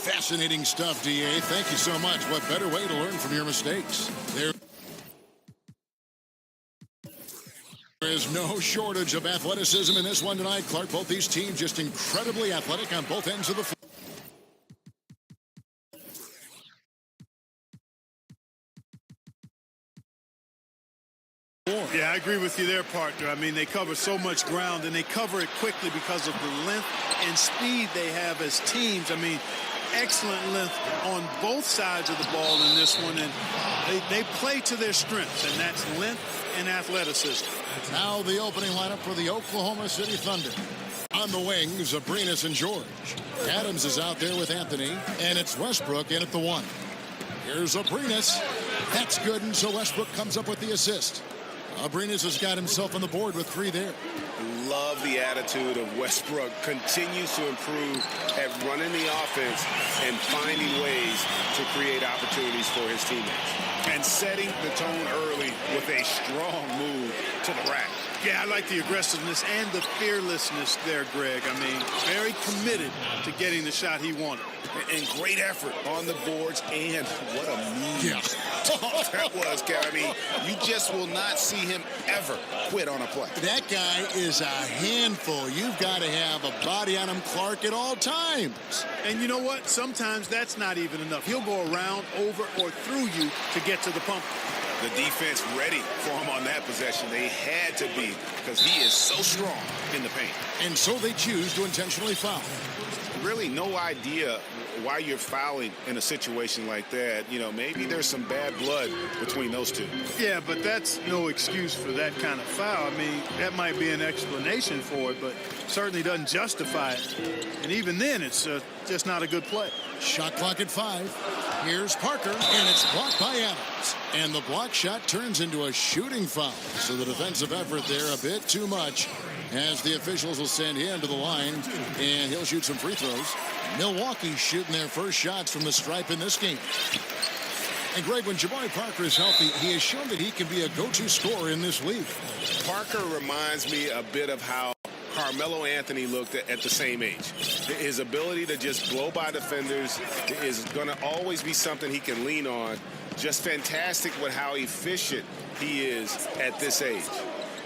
Fascinating stuff, DA. Thank you so much. What better way to learn from your mistakes? There is no shortage of athleticism in this one tonight, Clark. Both these teams just incredibly athletic on both ends of the floor. Yeah, I agree with you there, partner. I mean, they cover so much ground, and they cover it quickly because of the length and speed they have as teams. I mean, excellent length on both sides of the ball in this one, and they play to their strengths, and that's length and athleticism. Now the opening lineup for the Oklahoma City Thunder. On the wings, Abrinas and George. Adams is out there with Anthony, and it's Westbrook in at the 1. Here's Abrinas. That's good, and so Westbrook comes up with the assist. Abrinas has got himself on the board with 3 there. Love the attitude of Westbrook. Continues to improve at running the offense and finding ways to create opportunities for his teammates. And setting the tone early with a strong move to the rack. Yeah, I like the aggressiveness and the fearlessness there, Greg. I mean, very committed to getting the shot he wanted. And great effort on the boards, and what a move. Yeah. That was, Kev. I mean, you just will not see him ever quit on a play. That guy is a handful. You've got to have a body on him, Clark, at all times. And you know what? Sometimes that's not even enough. He'll go around, over, or through you to get to the pump. The defense ready for him on that possession. They had to be, because he is so strong in the paint. And so they choose to intentionally foul. Really no idea why you're fouling in a situation like that. You know, maybe there's some bad blood between those two. Yeah, but that's no excuse for that kind of foul. I mean, that might be an explanation for it, but certainly doesn't justify it. And even then, it's just not a good play. Shot clock at 5. Here's Parker, and it's blocked by Adams. And the block shot turns into a shooting foul. So the defensive effort there a bit too much, as the officials will send him to the line, and he'll shoot some free throws. Milwaukee shooting their first shots from the stripe in this game. And Greg, when Jabari Parker is healthy, he has shown that he can be a go-to scorer in this league. Parker reminds me a bit of how Carmelo Anthony looked at the same age. His ability to just blow by defenders is going to always be something he can lean on. Just fantastic with how efficient he is at this age.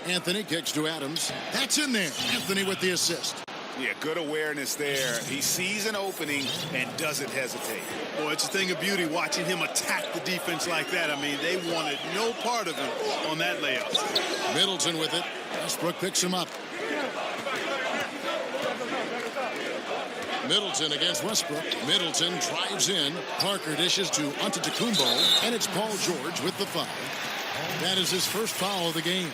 Anthony kicks to Adams. That's in there. Anthony with the assist. Yeah, good awareness there. He sees an opening and doesn't hesitate. Boy, it's a thing of beauty watching him attack the defense like that. I mean, they wanted no part of him on that layup. Middleton with it. Westbrook picks him up. Middleton against Westbrook. Middleton drives in. Parker dishes to Antetokounmpo, and it's Paul George with the foul. That is his first foul of the game.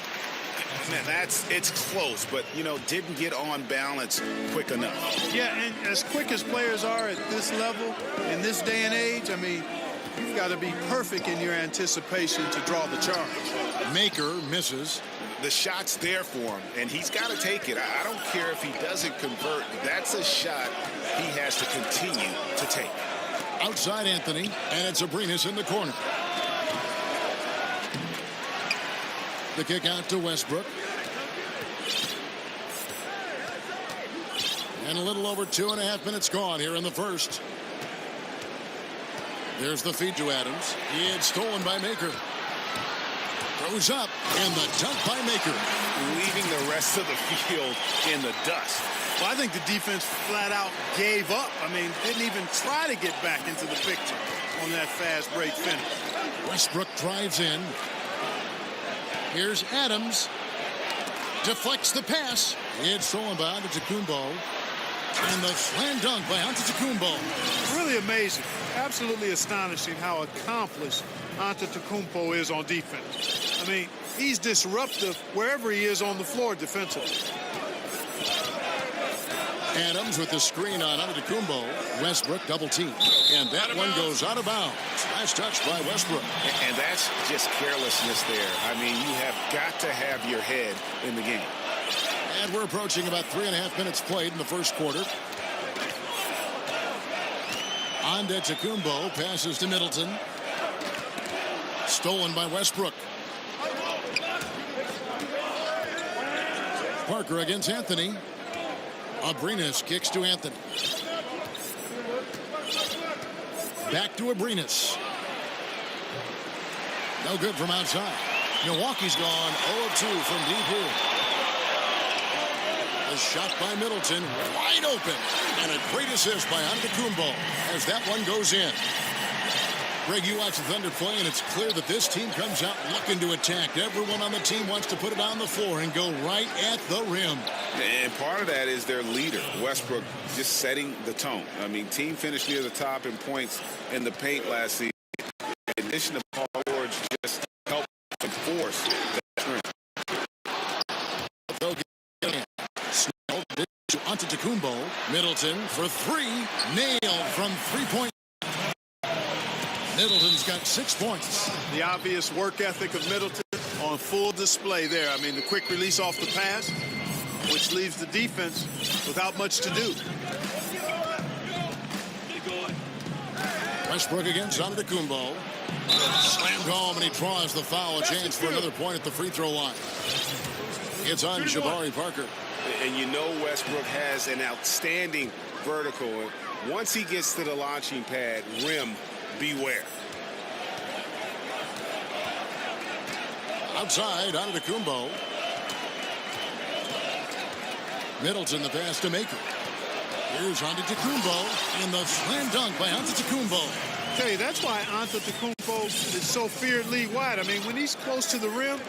Man, it's close, but, you know, didn't get on balance quick enough. Yeah, and as quick as players are at this level, in this day and age, I mean, you've got to be perfect in your anticipation to draw the charge. Maker misses. The shot's there for him, and he's got to take it. I don't care if he doesn't convert. That's a shot he has to continue to take. Outside Anthony, and it's Abrinas in the corner. The kick out to Westbrook. And a little over 2.5 minutes gone here in the first. There's the feed to Adams. It's stolen by Maker. Throws up, and the dunk by Maker. Leaving the rest of the field in the dust. Well, I think the defense flat out gave up. I mean, didn't even try to get back into the picture on that fast break finish. Westbrook drives in. Here's Adams. Deflects the pass. It's stolen by Antetokounmpo. And the slam dunk by Antetokounmpo. Really amazing. Absolutely astonishing how accomplished Antetokounmpo is on defense. I mean, he's disruptive wherever he is on the floor defensively. Adams with the screen on Antetokounmpo. Westbrook double team. And that one goes out of bounds. Nice touch by Westbrook. And that's just carelessness there. I mean, you have got to have your head in the game. And we're approaching about 3.5 minutes played in the first quarter. Antetokounmpo passes to Middleton. Stolen by Westbrook. Parker against Anthony. Abrinas kicks to Anthony. Back to Abrinas. No good from outside. Milwaukee's gone 0-2 from deep here. A shot by Middleton, wide open. And a great assist by Antetokounmpo as that one goes in. Greg, you watch the Thunder play, and it's clear that this team comes out looking to attack. Everyone on the team wants to put it on the floor and go right at the rim. And part of that is their leader, Westbrook, just setting the tone. I mean, team finished near the top in points in the paint last season. In addition to Paul George, just helped enforce that strength. Snell to Antetokounmpo. Middleton for three. Nailed from three-point. Middleton's got 6 points. The obvious work ethic of Middleton on full display there. I mean, the quick release off the pass, which leaves the defense without much to do. Westbrook against Antetokounmpo. Slammed home, and he draws the foul. A chance for another point at the free throw line. It's on Jabari Parker. And you know Westbrook has an outstanding vertical. Once he gets to the launching pad, rim, beware. Outside, Antetokounmpo. Middleton, the pass to Maker. Here's Antetokounmpo, and the slam dunk by Antetokounmpo. Okay, that's why Antetokounmpo is so feared league wide. I mean, when he's close to the rim,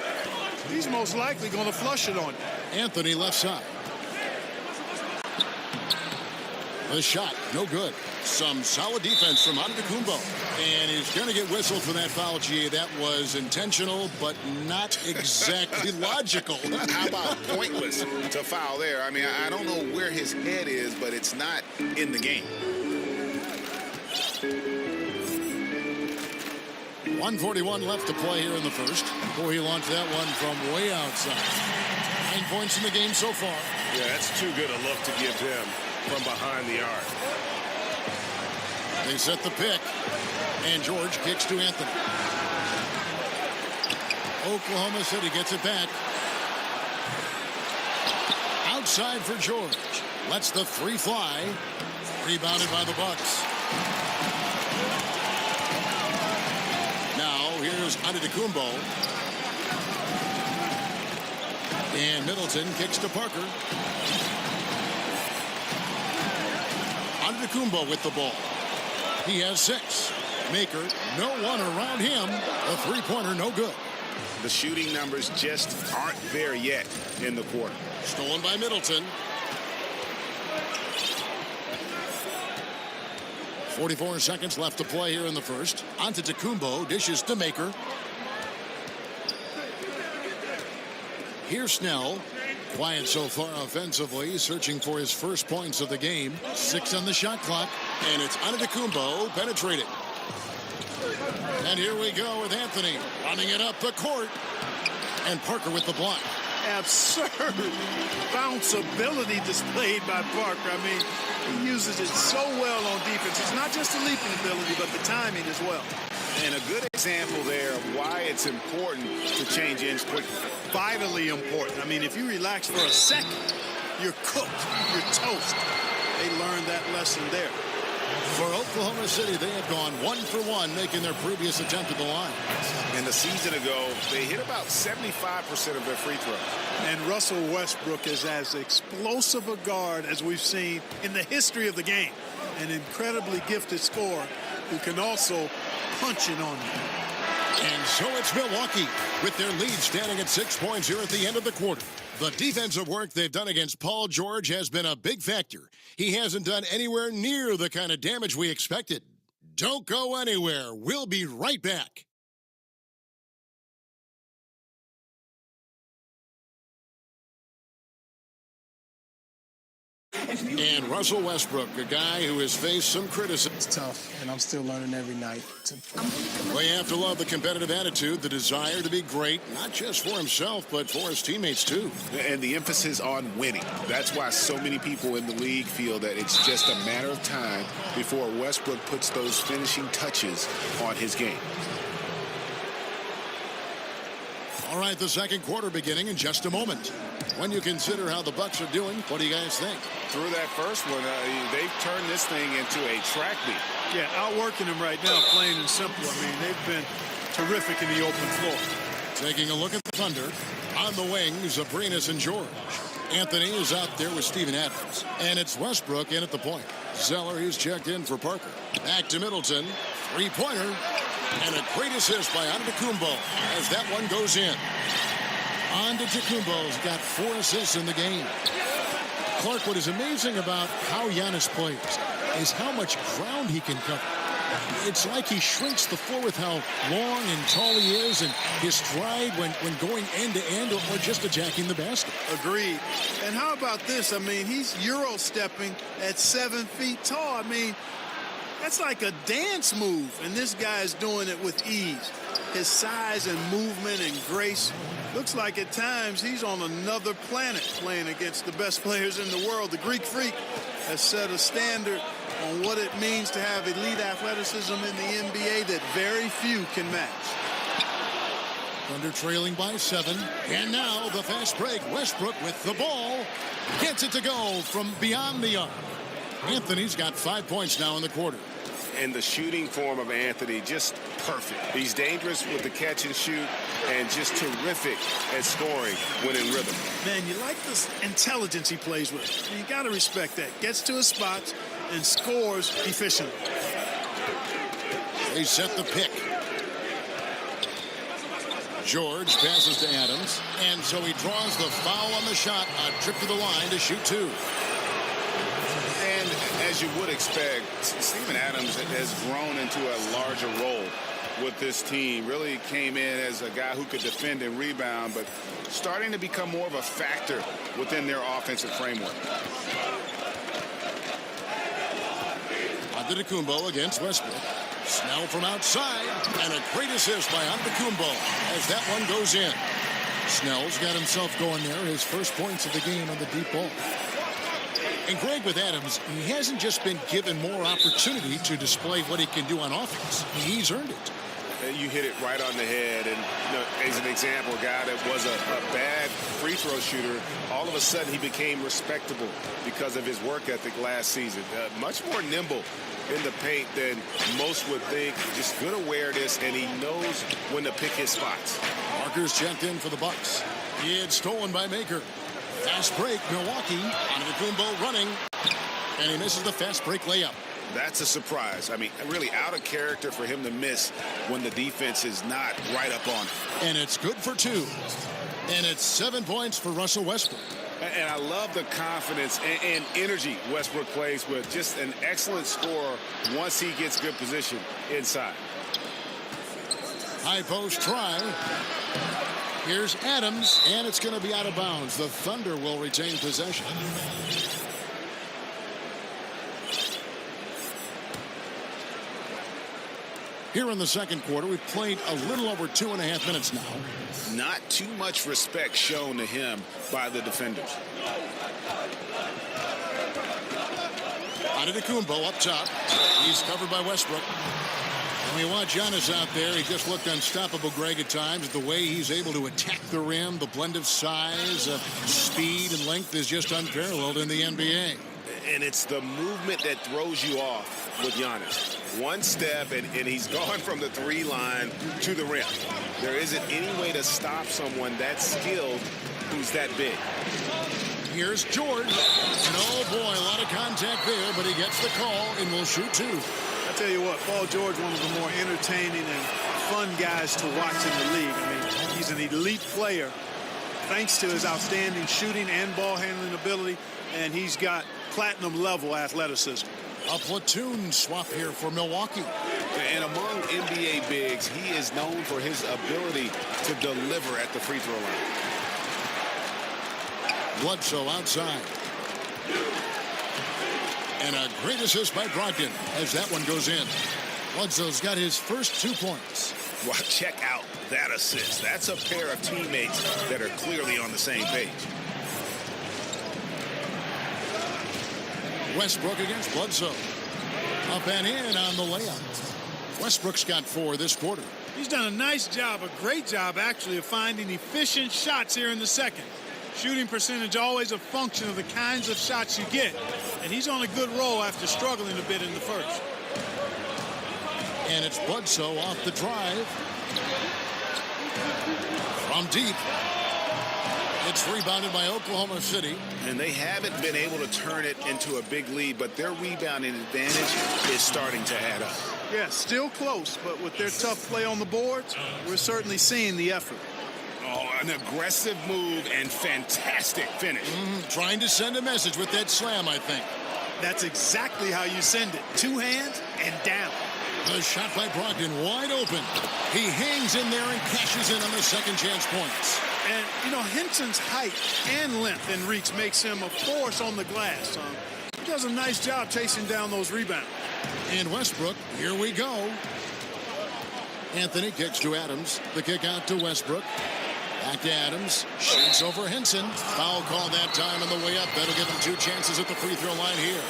he's most likely going to flush it on you. Anthony left side. The shot, no good. Some solid defense from Antetokounmpo. And he's going to get whistled for that foul, G. That was intentional, but not exactly logical. How about pointless to foul there? I mean, I don't know where his head is, but it's not in the game. 1:41 left to play here in the first. Before he launched that one from way outside. 9 points in the game so far. Yeah, that's too good a look to give him from behind the arc. They set the pick, and George kicks to Anthony. Oklahoma City gets it back. Outside for George. Lets the three fly. Rebounded by the Bucks. Now here's Antetokounmpo. And Middleton kicks to Parker. Antetokounmpo with the ball. He has 6. Maker, no one around him. A three-pointer, no good. The shooting numbers just aren't there yet in the quarter. Stolen by Middleton. 44 seconds left to play here in the first. Antetokounmpo dishes to Maker. Here's Snell. Quiet so far offensively, searching for his first points of the game. 6 on the shot clock, and it's Antetokounmpo penetrating. And here we go with Anthony running it up the court. And Parker with the block. Absurd bounce ability displayed by Parker. I mean, he uses it so well on defense. It's not just the leaping ability, but the timing as well. And a good example there of why it's important to change ends quickly. Vitally important. I mean, if you relax for a second, you're cooked. You're toast. They learned that lesson there. For Oklahoma City, they have gone 1 for 1, making their previous attempt at the line. And a season ago, they hit about 75% of their free throws. And Russell Westbrook is as explosive a guard as we've seen in the history of the game. An incredibly gifted scorer who can also punch it on you. And so it's Milwaukee with their lead standing at 6 points here at the end of the quarter. The defensive work they've done against Paul George has been a big factor. He hasn't done anywhere near the kind of damage we expected. Don't go anywhere. We'll be right back. And Russell Westbrook, a guy who has faced some criticism. It's tough, and I'm still learning every night. Well, you have to love the competitive attitude, the desire to be great, not just for himself, but for his teammates, too. And the emphasis on winning. That's why so many people in the league feel that it's just a matter of time before Westbrook puts those finishing touches on his game. All right, the second quarter beginning in just a moment. When you consider how the Bucks are doing, what do you guys think? Through that first one, they've turned this thing into a track meet. Yeah, outworking him right now, plain and simple. I mean, they've been terrific in the open floor. Taking a look at the Thunder. On the wings, Abrinas and George. Anthony is out there with Steven Adams. And it's Westbrook in at the point. Zeller is checked in for Parker. Back to Middleton. Three-pointer. And a great assist by Antetokounmpo as that one goes in. Antetokounmpo's got 4 assists in the game. Clark, what is amazing about how Giannis plays is how much ground he can cover. It's like he shrinks the floor with how long and tall he is and his stride when going end-to-end or just attacking the basket. Agreed. And how about this? I mean, he's Euro-stepping at 7 feet tall. I mean, that's like a dance move, and this guy is doing it with ease. His size and movement and grace looks like at times he's on another planet playing against the best players in the world. The Greek Freak has set a standard on what it means to have elite athleticism in the NBA that very few can match. Thunder trailing by 7. And now the fast break. Westbrook with the ball. Gets it to go from beyond the arc. Anthony's got 5 points now in the quarter. And the shooting form of Anthony, just perfect. He's dangerous with the catch and shoot and just terrific at scoring when in rhythm. Man, you like this intelligence he plays with. You got to respect that. Gets to his spots and scores efficiently. They set the pick. George passes to Adams, and so he draws the foul on the shot. A trip to the line to shoot 2. And as you would expect, Steven Adams has grown into a larger role with this team. Really came in as a guy who could defend and rebound, but starting to become more of a factor within their offensive framework. Antetokounmpo against Westbrook. Snell from outside, and a great assist by Antetokounmpo as that one goes in. Snell's got himself going there, his first points of the game on the deep ball. And Greg, with Adams, he hasn't just been given more opportunity to display what he can do on offense. He's earned it. You hit it right on the head. And as an example, a guy that was a bad free throw shooter, all of a sudden he became respectable because of his work ethic last season. Much more nimble in the paint than most would think. Just good awareness, and he knows when to pick his spots. Parker's checked in for the Bucks. It's stolen by Maker. Fast break, Milwaukee. Antetokounmpo running, and he misses the fast break layup. That's a surprise. I mean, really out of character for him to miss when the defense is not right up on him. And it's good for 2. And it's 7 points for Russell Westbrook. And I love the confidence and energy Westbrook plays with. Just an excellent scorer once he gets good position inside. High post try. Here's Adams, and it's going to be out of bounds. The Thunder will retain possession. Here in the second quarter, we've played a little over 2.5 minutes now. Not too much respect shown to him by the defenders. Antetokounmpo up top. He's covered by Westbrook. And we watch Giannis out there. He just looked unstoppable, Greg, at times. The way he's able to attack the rim, the blend of size, speed, and length is just unparalleled in the NBA. And it's the movement that throws you off with Giannis. One step, and he's gone from the 3 line to the rim. There isn't any way to stop someone that skilled who's that big. Here's George. And oh, boy, a lot of contact there, but he gets the call and will shoot 2. I tell you what, Paul George, one of the more entertaining and fun guys to watch in the league. I mean, he's an elite player thanks to his outstanding shooting and ball handling ability, and he's got platinum-level athleticism. A platoon swap here for Milwaukee. And among NBA bigs, he is known for his ability to deliver at the free throw line. Bledsoe outside. And a great assist by Brogdon as that one goes in. Bledsoe's got his first 2 points. Well, check out that assist. That's a pair of teammates that are clearly on the same page. Westbrook against Bledsoe. Up and in on the layup. Westbrook's got 4 this quarter. He's done a nice job, a great job actually, of finding efficient shots here in the second. Shooting percentage always a function of the kinds of shots you get. And he's on a good roll after struggling a bit in the first. And it's Bledsoe off the drive. From deep. It's rebounded by Oklahoma City. And they haven't been able to turn it into a big lead, but their rebounding advantage is starting to add up. Yeah, still close, but with their tough play on the boards, we're certainly seeing the effort. Oh, an aggressive move and fantastic finish. Trying to send a message with that slam, I think. That's exactly how you send it. Two hands and down. The shot by Brogdon wide open. He hangs in there and cashes in on the second chance points. And, you know, Henson's height and length and reach makes him a force on the glass. He does a nice job chasing down those rebounds. And Westbrook, here we go. Anthony kicks to Adams. The kick out to Westbrook. Back to Adams. Shoots over Henson. Foul call that time on the way up. That'll give him 2 chances at the free throw line here.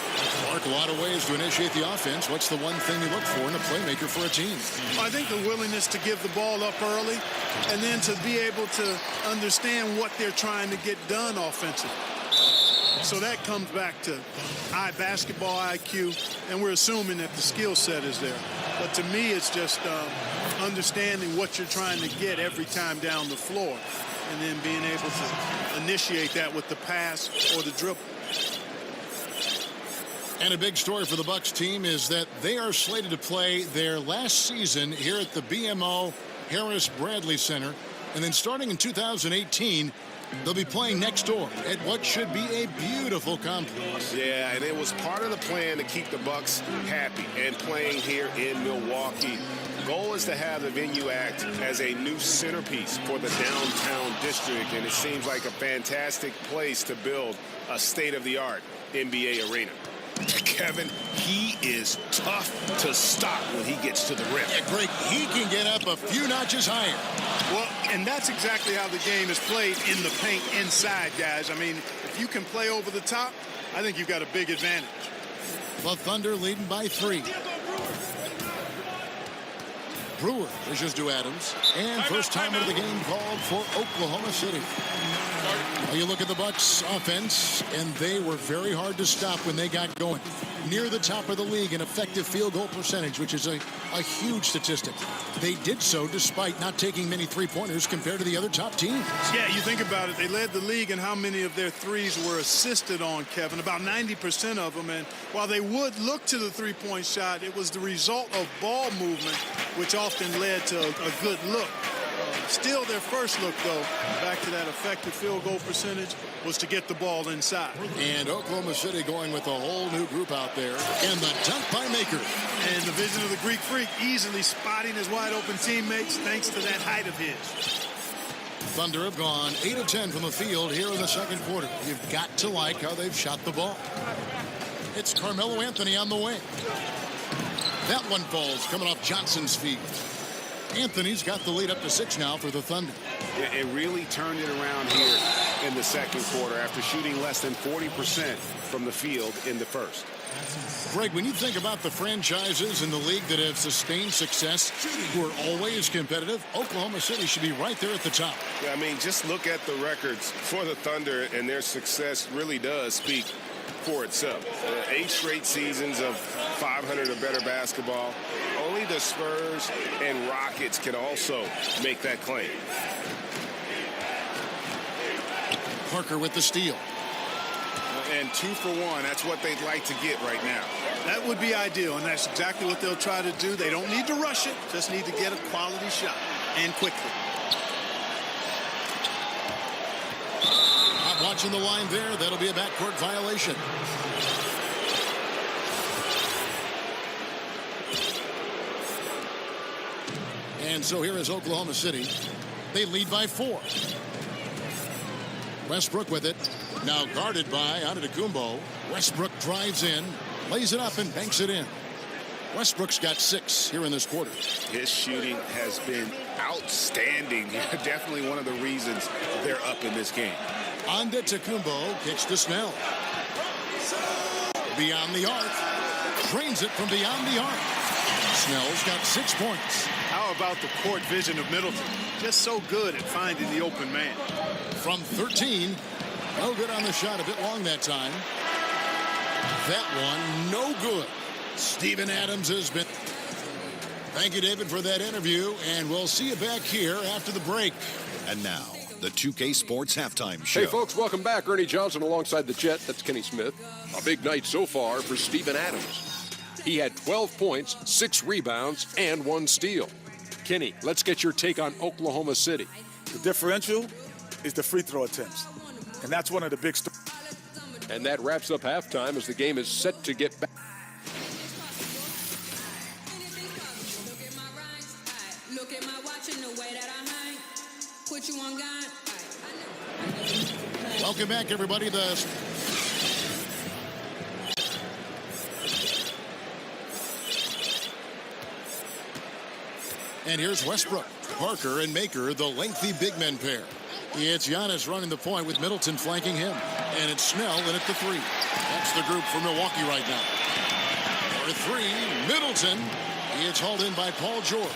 Mark, a lot of ways to initiate the offense. What's the one thing you look for in a playmaker for a team? I think the willingness to give the ball up early and then to be able to understand what they're trying to get done offensively. So that comes back to basketball IQ, and we're assuming that the skill set is there. But to me, it's just understanding what you're trying to get every time down the floor and then being able to initiate that with the pass or the dribble. And a big story for the Bucks team is that they are slated to play their last season here at the BMO Harris Bradley Center. And then starting in 2018, they'll be playing next door at what should be a beautiful complex. Yeah, and it was part of the plan to keep the Bucks happy and playing here in Milwaukee. Goal is to have the venue act as a new centerpiece for the downtown district, and it seems like a fantastic place to build a state-of-the-art NBA arena. Kevin, he is tough to stop when he gets to the rim. Yeah, Greg, he can get up a few notches higher. Well, and that's exactly how the game is played in the paint inside, guys. I mean, if you can play over the top, I think you've got a big advantage. The Thunder leading by 3. Brewer pushes to Adams. And first time of the game called for Oklahoma City. Well, you look at the Bucks offense, and they were very hard to stop when they got going. Near the top of the league in effective field goal percentage, which is a huge statistic. They did so despite not taking many three-pointers compared to the other top teams. Yeah, you think about it. They led the league in how many of their threes were assisted on, Kevin. About 90% of them. And while they would look to the three-point shot, it was the result of ball movement, which often led to a good look. Still, their first look, though, back to that effective field goal percentage, was to get the ball inside. And Oklahoma City going with a whole new group out there. And the dunk by Maker. And the vision of the Greek Freak easily spotting his wide-open teammates thanks to that height of his. Thunder have gone 8 of 10 from the field here in the second quarter. You've got to like how they've shot the ball. It's Carmelo Anthony on the wing. That one falls coming off Johnson's feet. Anthony's got the lead up to 6 now for the Thunder. It really turned it around here in the second quarter after shooting less than 40% from the field in the first. Greg, when you think about the franchises in the league that have sustained success, who are always competitive, Oklahoma City should be right there at the top. Yeah, I mean, just look at the records for the Thunder, and their success really does speak for itself. 8 straight seasons of 500 or better basketball. Only the Spurs and Rockets can also make that claim. Parker with the steal. And 2 for 1. That's what they'd like to get right now. That would be ideal, and that's exactly what they'll try to do. They don't need to rush it, just need to get a quality shot, and quickly. Not watching the line there. That'll be a backcourt violation. And so here is Oklahoma City. They lead by 4. Westbrook with it. Now guarded by Antetokounmpo. Westbrook drives in, lays it up, and banks it in. Westbrook's got 6 here in this quarter. His shooting has been outstanding. Definitely one of the reasons they're up in this game. Antetokounmpo kicks to Snell. Beyond the arc. Drains it from beyond the arc. Snell's got 6 points. How about the court vision of Middleton? Just so good at finding the open man. From 13. No good on the shot. A bit long that time. That one, no good. Steven Adams has been... Thank you, David, for that interview, and we'll see you back here after the break. And now, the 2K Sports Halftime Show. Hey, folks, welcome back. Ernie Johnson alongside the Jet. That's Kenny Smith. A big night so far for Steven Adams. He had 12 points, 6 rebounds, and 1 steal. Kenny, let's get your take on Oklahoma City. The differential is the free throw attempts, and that's one of the big stories. And that wraps up halftime as the game is set to get back. Welcome back, everybody. And here's Westbrook, Parker, and Maker, the lengthy big men pair. It's Giannis running the point with Middleton flanking him. And it's Snell in at the 3. That's the group for Milwaukee right now. For 3, Middleton. It's hauled in by Paul George.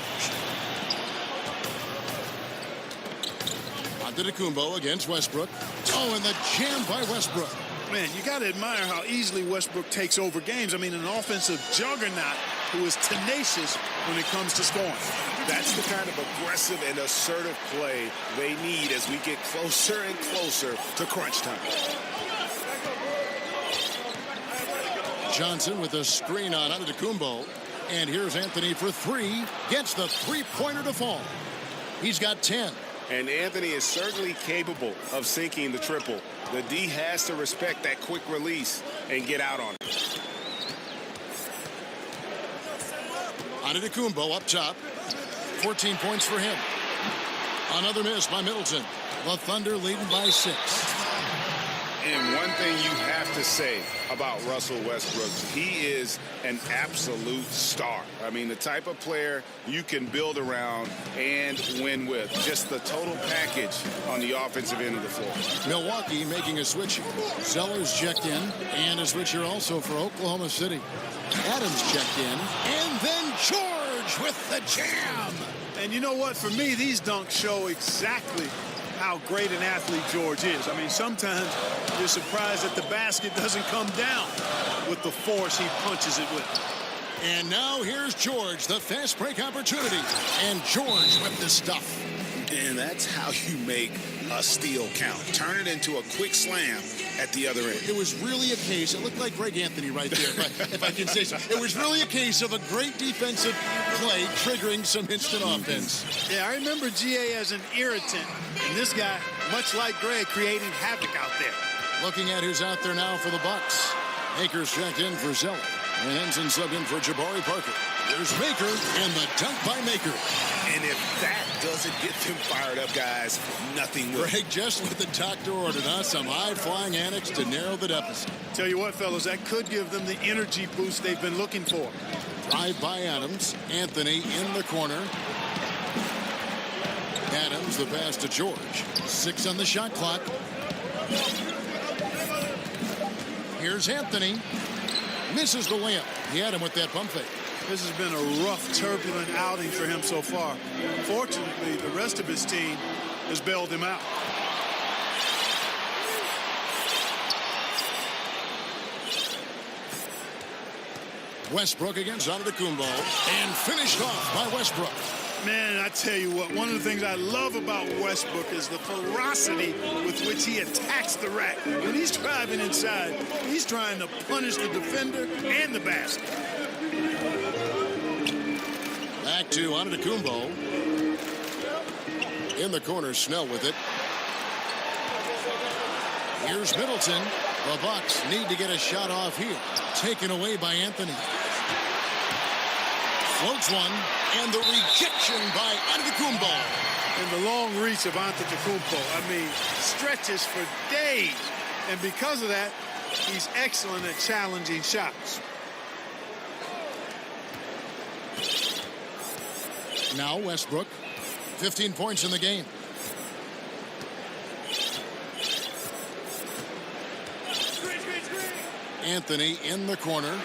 Antetokounmpo against Westbrook. Oh, and the jam by Westbrook. Man, you got to admire how easily Westbrook takes over games. I mean, an offensive juggernaut who is tenacious when it comes to scoring. That's the kind of aggressive and assertive play they need as we get closer and closer to crunch time. Johnson with a screen on Antetokounmpo. And here's Anthony for 3. Gets the three-pointer to fall. He's got 10. And Anthony is certainly capable of sinking the triple. The D has to respect that quick release and get out on it. Antetokounmpo up top. 14 points for him. Another miss by Middleton. The Thunder leading by 6. And one thing you have to say about Russell Westbrook, he is an absolute star. I mean, the type of player you can build around and win with. Just the total package on the offensive end of the floor. Milwaukee making a switch here. Sellers checked in, and a switch here also for Oklahoma City. Adams checked in, and then George with the jam. And you know what? For me, these dunks show exactly how great an athlete George is. I mean, sometimes you're surprised that the basket doesn't come down with the force he punches it with. And now here's George, the fast break opportunity. And George with the stuff. And that's how you make a steal count. Turn it into a quick slam at the other end. It was really a case, it looked like Greg Anthony right there, if I can say so. It was really a case of a great defensive play triggering some instant offense. Yeah, I remember GA as an irritant, and this guy, much like Greg, creating havoc out there. Looking at who's out there now for the Bucks. Akers checked in for Zeller. And Henson subbed in for Jabari Parker. There's Maker, and the dunk by Maker. And if that doesn't get them fired up, guys, nothing will. Greg, just what the doctor ordered, huh? Some high-flying antics to narrow the deficit. Tell you what, fellas, that could give them the energy boost they've been looking for. Drive by Adams. Anthony in the corner. Adams, the pass to George. 6 on the shot clock. Here's Anthony. Misses the layup. He had him with that pump fake. This has been a rough, turbulent outing for him so far. Fortunately, the rest of his team has bailed him out. Westbrook against Antetokounmpo, and finished off by Westbrook. Man, I tell you what, one of the things I love about Westbrook is the ferocity with which he attacks the rack. When he's driving inside, he's trying to punish the defender and the basket. Back to Antetokounmpo. In the corner, Snell with it. Here's Middleton. The Bucks need to get a shot off here. Taken away by Anthony. Floats one, and the rejection by Antetokounmpo. And the long reach of Antetokounmpo, I mean, stretches for days. And because of that, he's excellent at challenging shots. Now Westbrook, 15 points in the game. Anthony in the corner.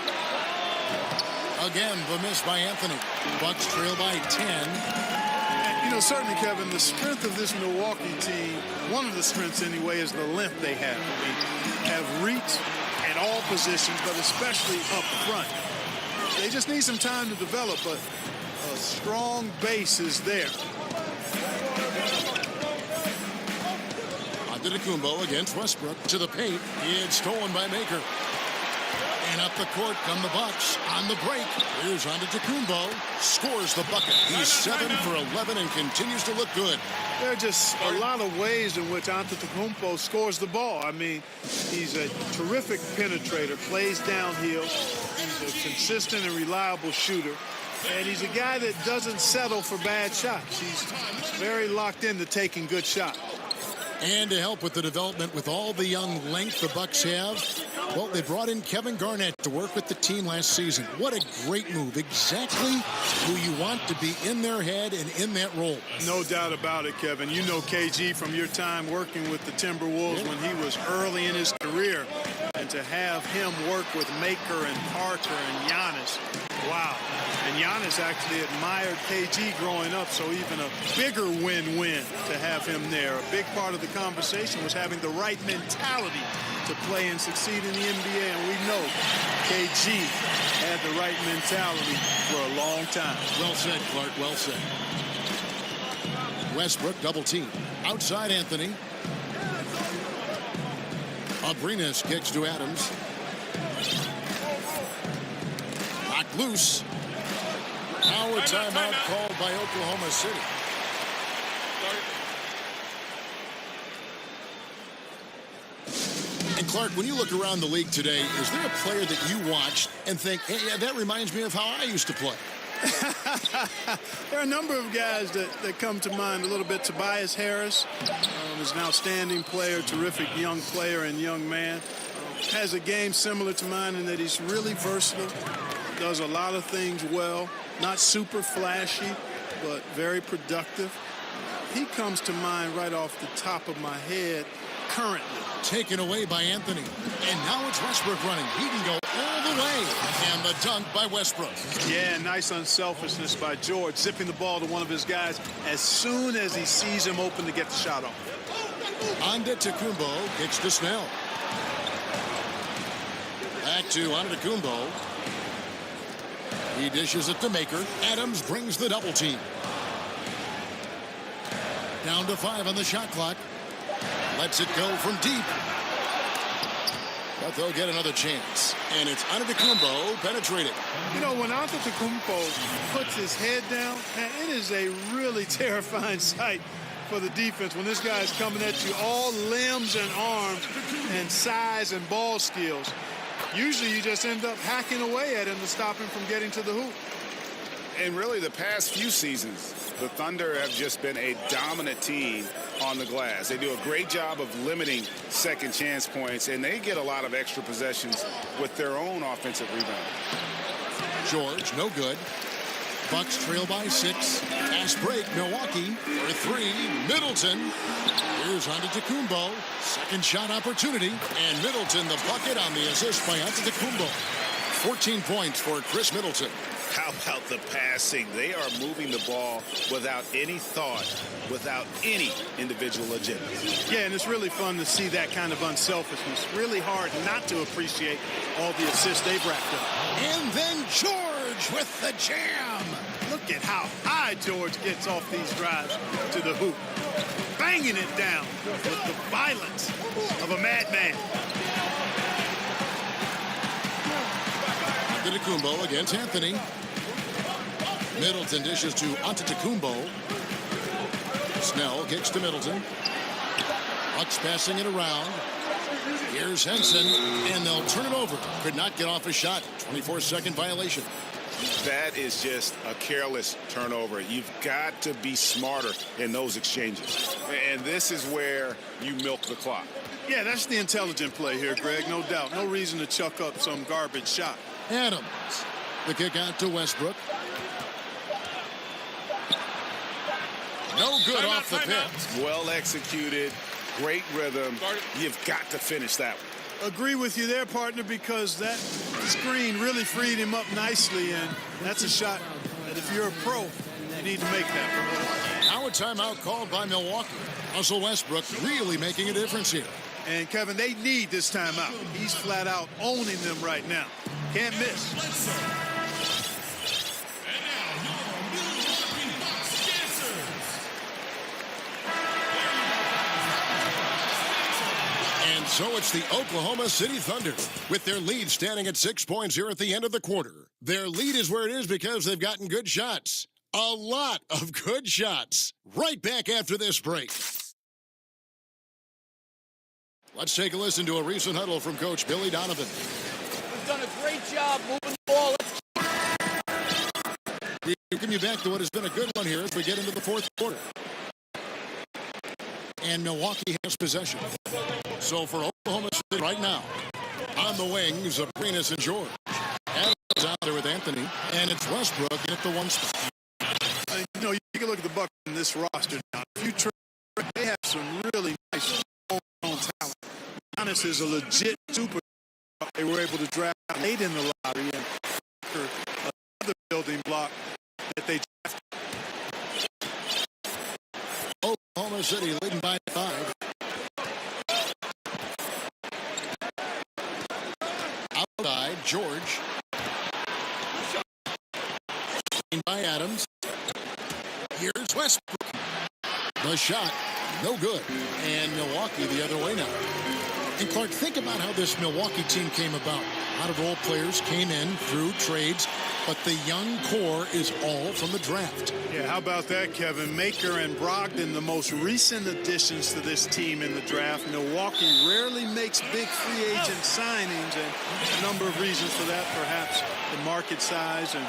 Again, the miss by Anthony. Bucks trail by 10. And, you know, certainly, Kevin, the strength of this Milwaukee team, one of the strengths anyway, is the length they have. I mean, have reach at all positions, but especially up front. They just need some time to develop, but A strong base is there. Antetokounmpo against Westbrook to the paint. It's stolen by Maker. And up the court come the Bucks on the break. Here's Antetokounmpo. Scores the bucket. He's 7 for 11 and continues to look good. There are just a lot of ways in which Antetokounmpo scores the ball. I mean, he's a terrific penetrator, plays downhill. He's a consistent and reliable shooter. And he's a guy that doesn't settle for bad shots. He's very locked into taking good shots. And to help with the development with all the young length the Bucks have, well, they brought in Kevin Garnett to work with the team last season. What a great move. Exactly who you want to be in their head and in that role. No doubt about it, Kevin. You know KG from your time working with the Timberwolves when he was early in his career. And to have him work with Maker and Parker and Giannis, wow. And Giannis actually admired KG growing up, so even a bigger win-win to have him there. A big part of the conversation was having the right mentality to play and succeed in the NBA, and we know KG had the right mentality for a long time. Well said, Clark, well said. Westbrook double team. Outside Anthony. Abrinas kicks to Adams. Knocked loose. Now a timeout called by Oklahoma City. And Clark, when you look around the league today, is there a player that you watch and think, hey, yeah, that reminds me of how I used to play? There are a number of guys that come to mind a little bit. Tobias Harris is an outstanding player, terrific young player and young man. Has a game similar to mine in that he's really versatile, does a lot of things well, not super flashy, but very productive. He comes to mind right off the top of my head currently. Taken away by Anthony. And now it's Westbrook running. He can go all the way. And the dunk by Westbrook. Yeah, nice unselfishness by George, zipping the ball to one of his guys as soon as he sees him open to get the shot off. Antetokounmpo kicks to Snell. Back to Antetokounmpo. He dishes it to Maker. Adams brings the double team. Down to 5 on the shot clock. Lets it go from deep. But they'll get another chance. And it's Antetokounmpo penetrated. You know, when Antetokounmpo puts his head down, man, it is a really terrifying sight for the defense when this guy is coming at you all limbs and arms and size and ball skills. Usually you just end up hacking away at him to stop him from getting to the hoop. And really the past few seasons, the Thunder have just been a dominant team on the glass. They do a great job of limiting second chance points, and they get a lot of extra possessions with their own offensive rebound. George, no good. Bucks trail by 6. Pass break, Milwaukee for 3. Middleton. Here's Antetokounmpo. Second shot opportunity. And Middleton the bucket on the assist by Antetokounmpo. 14 points for Chris Middleton. How about the passing? They are moving the ball without any thought, without any individual agenda. Yeah, and it's really fun to see that kind of unselfishness. Really hard not to appreciate all the assists they've racked up. And then George with the jam. Look at how high George gets off these drives to the hoop. Banging it down with the violence of a madman. Antetokounmpo against Anthony. Middleton dishes to Antetokounmpo. Snell kicks to Middleton. Bucks passing it around. Here's Henson, and they'll turn it over. Could not get off a shot. 24-second violation. That is just a careless turnover. You've got to be smarter in those exchanges. And this is where you milk the clock. Yeah, that's the intelligent play here, Greg, no doubt. No reason to chuck up some garbage shot. Adams. The kick out to Westbrook. No good off the pit. Well executed. Great rhythm. You've got to finish that one. Agree with you there, partner, because that screen really freed him up nicely, and that's a shot that if you're a pro, you need to make that. Now a timeout called by Milwaukee. Russell Westbrook really making a difference here. And, Kevin, they need this timeout. He's flat out owning them right now. Can't miss. So it's the Oklahoma City Thunder with their lead standing at 6 points here at the end of the quarter. Their lead is where it is because they've gotten good shots. A lot of good shots. Right back after this break. Let's take a listen to a recent huddle from Coach Billy Donovan. We've done a great job moving the ball. We welcome you back to what has been a good one here as we get into the fourth quarter. And Milwaukee has possession. So for Oklahoma City right now, on the wings of Arenas and George. Adams out there with Anthony, and it's Westbrook at the one spot. You know, you can look at the Bucks in this roster now. If you try, they have some really nice homegrown talent. Giannis is a legit super. They were able to draft late in the lottery and another building block that they drafted. Oklahoma City leading by 5. Outside, George. By Adams. Here's Westbrook. The shot, no good. And Milwaukee the other way now. And Clark, think about how this Milwaukee team came about. A lot of role players came in through trades, but the young core is all from the draft. Yeah, how about that, Kevin? Maker and Brogdon, the most recent additions to this team in the draft. Milwaukee rarely makes big free agent signings, and a number of reasons for that, perhaps the market size. And,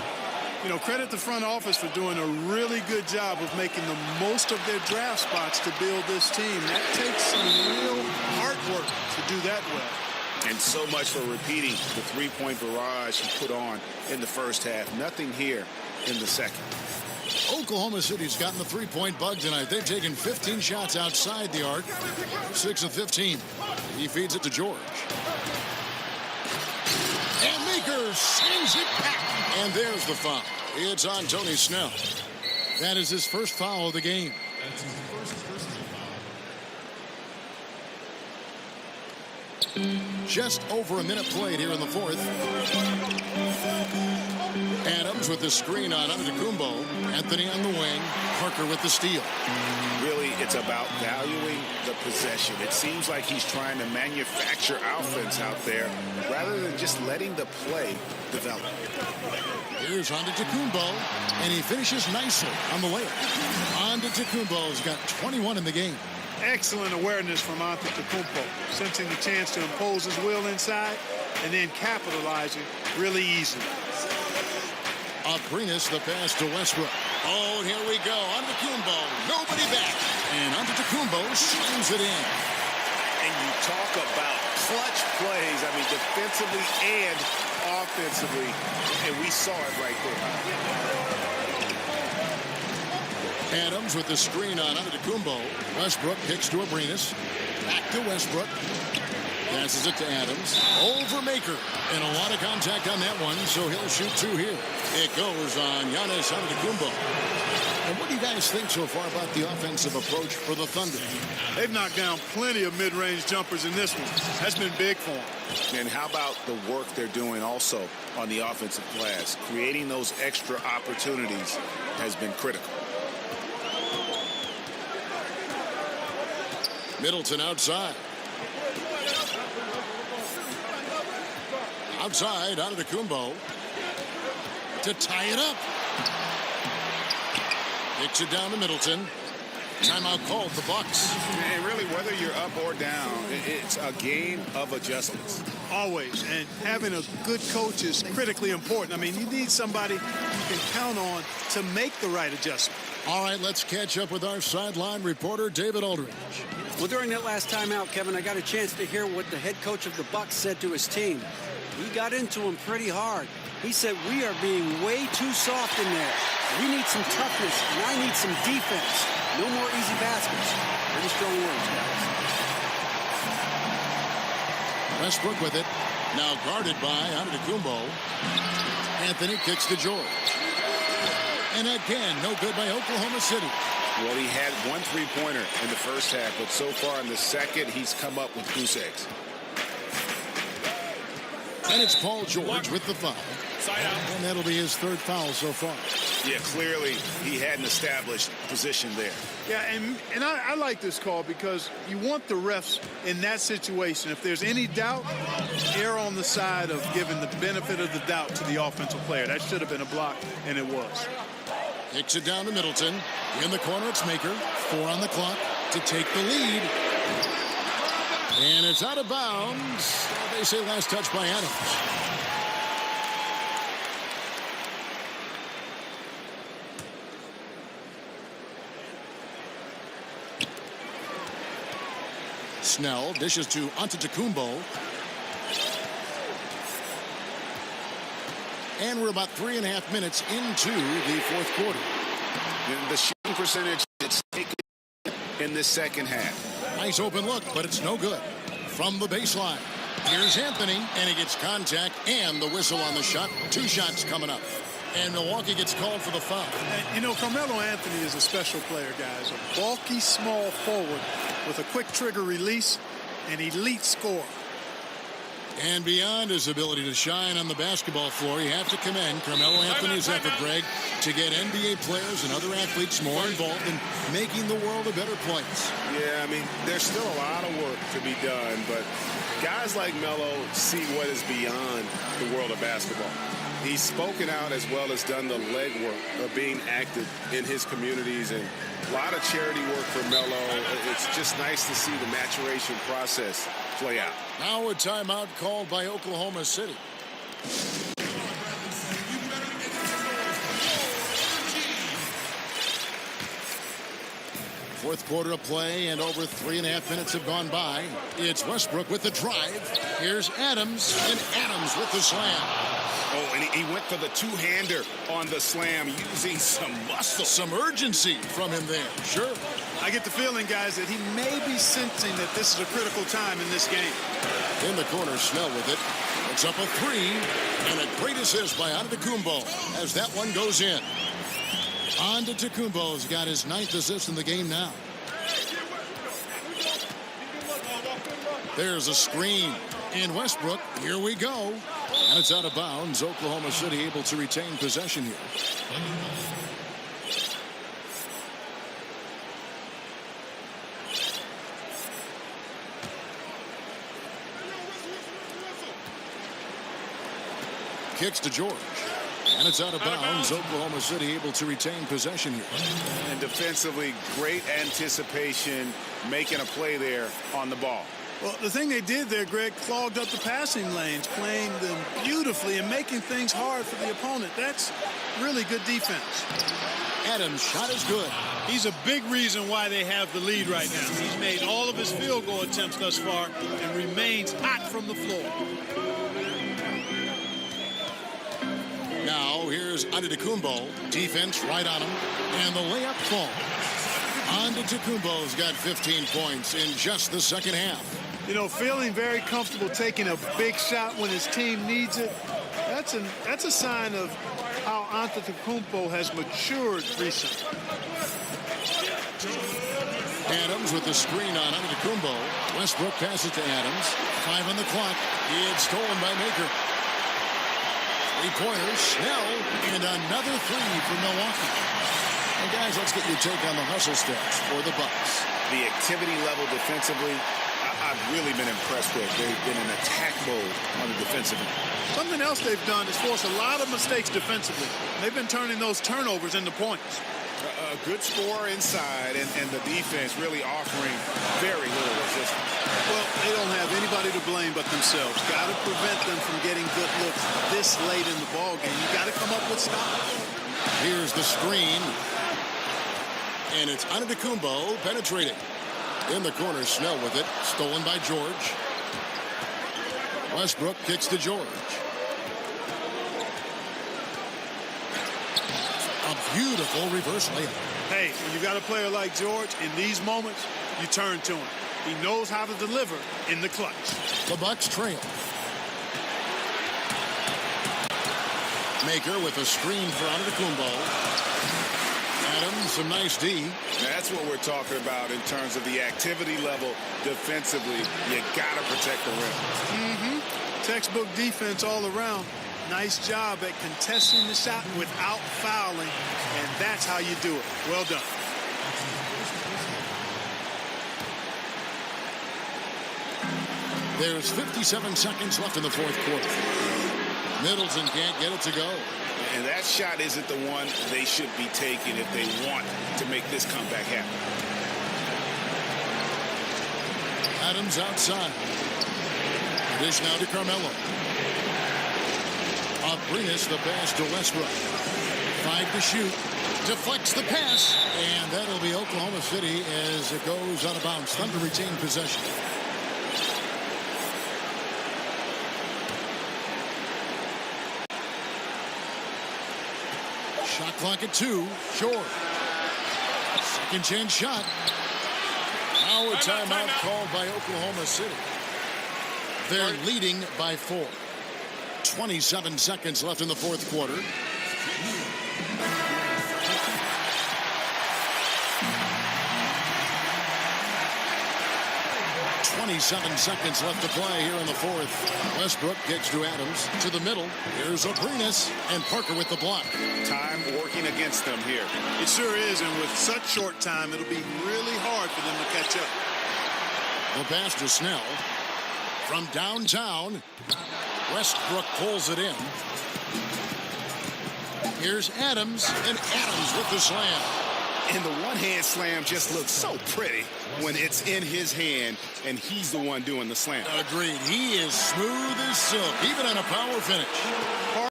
you know, credit the front office for doing a really good job of making the most of their draft spots to build this team. That takes some real hard work to do that well. And so much for repeating the three-point barrage he put on in the first half. Nothing here in the second. Oklahoma City's gotten the three-point bug tonight. They've taken 15 shots outside the arc. 6 of 15. He feeds it to George. And Maker sends it back. And there's the foul. It's on Tony Snell. That is his first foul of the game. Just over a minute played here in the fourth. Adams with the screen on Antetokounmpo. Anthony on the wing. Parker with the steal. Really, it's about valuing the possession. It seems like he's trying to manufacture offense out there rather than just letting the play develop. Here's Antetokounmpo, and he finishes nicely on the layup. Antetokounmpo's got 21 in the game. Excellent awareness from Antetokounmpo, sensing the chance to impose his will inside and then capitalizing really easily. Arenas the pass to Westbrook. Oh, and here we go. Antetokounmpo, nobody back. And Antetokounmpo slams it in. And you talk about clutch plays, I mean, defensively and offensively, and we saw it right there. Adams with the screen on Antetokounmpo. Westbrook kicks to Arenas. Back to Westbrook. Passes it to Adams. Over Maker. And a lot of contact on that one, so he'll shoot 2 here. It goes on Giannis Antetokounmpo. And what do you guys think so far about the offensive approach for the Thunder? They've knocked down plenty of mid-range jumpers in this one. That's been big for them. And how about the work they're doing also on the offensive glass? Creating those extra opportunities has been critical. Middleton outside. Outside, Antetokounmpo to tie it up. Kicks it down to Middleton. Timeout called the Bucks. And really, whether you're up or down, it's a game of adjustments. Always. And having a good coach is critically important. I mean, you need somebody you can count on to make the right adjustment. All right, let's catch up with our sideline reporter, David Aldridge. Well, during that last timeout, Kevin, I got a chance to hear what the head coach of the Bucks said to his team. He got into him pretty hard. He said, we are being way too soft in there. We need some toughness, and I need some defense. No more easy baskets. Pretty strong words, guys. Westbrook with it. Now guarded by Antetokounmpo. Anthony kicks to George. And again, no good by Oklahoma City. Well, he had 1 3-pointer in the first half, but so far in the second, he's come up with goose eggs. And it's Paul George with the foul. And that'll be his third foul so far. Yeah, clearly he hadn't established position there. Yeah, and I like this call because you want the refs in that situation. If there's any doubt, err on the side of giving the benefit of the doubt to the offensive player. That should have been a block, and it was. Kicks it down to Middleton. In the corner, it's Maker. 4 on the clock to take the lead. And it's out of bounds. They say last touch by Adams. Snell dishes to Antetokounmpo. And we're about 3.5 minutes into the fourth quarter. And the shooting percentage it's taken in this second half. Nice open look, but it's no good. From the baseline, here's Anthony, and he gets contact and the whistle on the shot. 2 shots coming up. And Milwaukee gets called for the foul. And, you know, Carmelo Anthony is a special player, guys. A bulky, small forward with a quick trigger release, an elite scorer. And beyond his ability to shine on the basketball floor, you have to commend Carmelo Anthony's effort, Greg, to get NBA players and other athletes more involved in making the world a better place. Yeah, I mean, there's still a lot of work to be done, but guys like Melo see what is beyond the world of basketball. He's spoken out as well as done the legwork of being active in his communities, and a lot of charity work for Melo. It's just nice to see the maturation process play out. Now a timeout called by Oklahoma City. Fourth quarter of play, and over 3.5 minutes have gone by. It's Westbrook with the drive. Here's Adams, and Adams with the slam. Oh, and he went for the two-hander on the slam using some muscle. Some urgency from him there. Sure. I get the feeling, guys, that he may be sensing that this is a critical time in this game. In the corner, Snell with it. It's up a 3, and a great assist by Antetokounmpo as that one goes in. Antetokounmpo's got his 9th assist in the game now. There's a screen. In Westbrook, here we go. And it's out of bounds. Oklahoma City able to retain possession here. Kicks to George. And it's out of bounds. Oklahoma City able to retain possession here. And defensively, great anticipation, making a play there on the ball. Well, the thing they did there, Greg, clogged up the passing lanes, playing them beautifully and making things hard for the opponent. That's really good defense. Adams' shot is good. He's a big reason why they have the lead right now. He's made all of his field goal attempts thus far and remains hot from the floor. Now here's Antetokounmpo. Defense right on him. And the layup falls. Antetokounmpo's got 15 points in just the second half. You know, feeling very comfortable taking a big shot when his team needs it. That's a sign of how Antetokounmpo has matured recently. Adams with the screen on Antetokounmpo. Westbrook passes to Adams. 5 on the clock. It's stolen by Maker. 3-pointers, Snell, and another 3 for Milwaukee. And guys, let's get your take on the hustle steps for the Bucks. The activity level defensively, I've really been impressed with. They've been in attack mode on the defensive end. Something else they've done is force a lot of mistakes defensively. They've been turning those turnovers into points. A good score inside, and the defense really offering very little resistance. Well, they don't have anybody to blame but themselves. Got to prevent them from getting good looks this late in the ball game. You got to come up with stops. Here's the screen. And it's Antetokounmpo penetrating. In the corner, Snell with it. Stolen by George. Westbrook kicks to George. A beautiful reverse layup. Hey, when you got a player like George, in these moments, you turn to him. He knows how to deliver in the clutch. The Bucks trail. Maker with a screen for Antetokounmpo. Adams, some nice D. That's what we're talking about in terms of the activity level defensively. You got to protect the rim. Textbook defense all around. Nice job at contesting the shot without fouling, and that's how you do it. Well done. There's 57 seconds left in the fourth quarter. Middleton can't get it to go. And that shot isn't the one they should be taking if they want to make this comeback happen. Adams outside. Dish now to Carmelo. Abrinas the pass to Westbrook. 5 to shoot. Deflects the pass. And that'll be Oklahoma City as it goes out of bounds. Thunder retain possession. Shot clock at 2. Short. Second chance shot. Now a timeout called by Oklahoma City. They're leading by 4. 27 seconds left in the fourth quarter. .27 seconds left to play here in the fourth. Westbrook gets to Adams to the middle. Here's Abrinas and Parker with the block. Time working against them here. It sure is, and with such short time, it'll be really hard for them to catch up. The pass to Snell. From downtown, Westbrook pulls it in. Here's Adams, and Adams with the slam. And the one-hand slam just looks so pretty when it's in his hand and he's the one doing the slam. Agreed. He is smooth as silk, even on a power finish. Hard